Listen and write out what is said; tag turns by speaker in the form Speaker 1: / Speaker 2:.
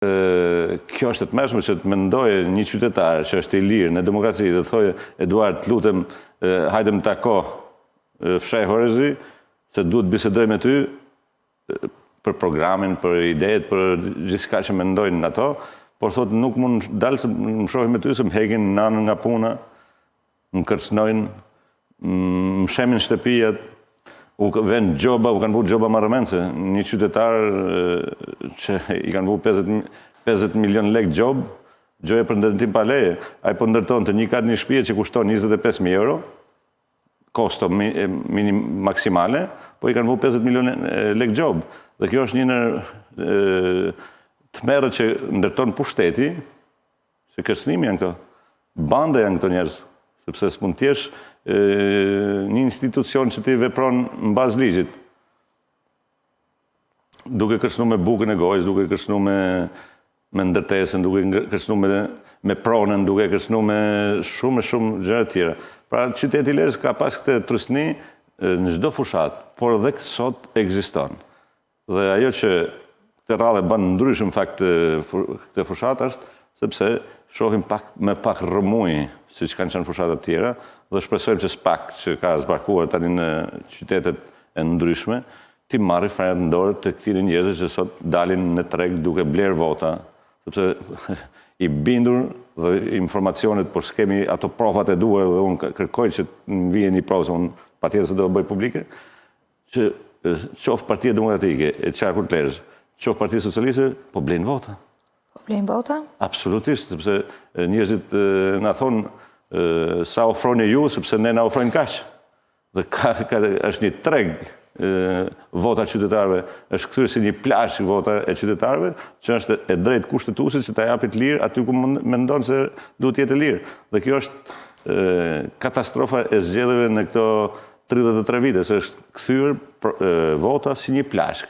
Speaker 1: Kjo është të tmerrshme që të mendojë një qytetar që është i lirë në demokraci dhe thojë Eduard, lutem, hajde më tako fshaj Horezi, se duhet bisedoj me ty për programin, për idetë, për gjithçka që mendojnë ato, por thotë nuk mund dalë se më shohin me ty se më hekin nanën nga puna, më kërcënojnë, më shemin shtëpijat, u kanë vu gjoba marrëmendse. Një qytetar që i kanë vu 50 milion lek gjob, gjoja për ndërtim pa leje. Ai po ndërton të një kat një shtëpie që kushton 25.000 euro, kosto maksimale, po i kanë vu 50 milion lek gjob. Dhe kjo është një në tmerrët që ndërton pushteti, se kërcënimi janë këto, banda janë këto njerëz, sepse s'mund t'jesh një institucion që ti vepron në bazë ligjit. Duke kërcënu me bukën e gojës, duke kërcënu me ndërtesën, duke kërcënu me pronën, duke kërcënu me shumë gjëra tjera. Pra, qyteti i Lezhës ka pas këtë trusni në çdo fushat, por edhe sot ekziston. Dhe ajo që këtë rradhe bën ndryshëm fakt këtë fushat është sepse shohim me pak rrëmuj, siç kanë qenë fushatat tjera, dhe shpresojmë që SPAK, që ka zbarkuar tani në qytetet e ndryshme, ti marri frenat në dorë të këtyre njerëzve që sot dalin në treg duke bler vota, sepse i bindur dhe informacionet, por s'kemi ato provat e duhur dhe unë kërkoj që më vijë një provë, se unë patjetër se do e bëj publike, që qoftë Partia Demokratike e Qarkut të Lezhës, qoftë Partia Socialiste, po blejnë vota.
Speaker 2: Po blejnë vota?
Speaker 1: Absolutisht, sepse njerëzit na thonë sa ofroni ju, sepse ne na ofrojnë kaq. Dhe është një treg vota qytetarëve, është kthyer si një plazh vota e qytetarëve, që është e drejtë kushtetuesit që ta japit lirë aty ku mendon se duhet jetë lirë. Dhe kjo është katastrofa e zgjedhjeve në këto 33 vite, se është kthyer vota si një plazh.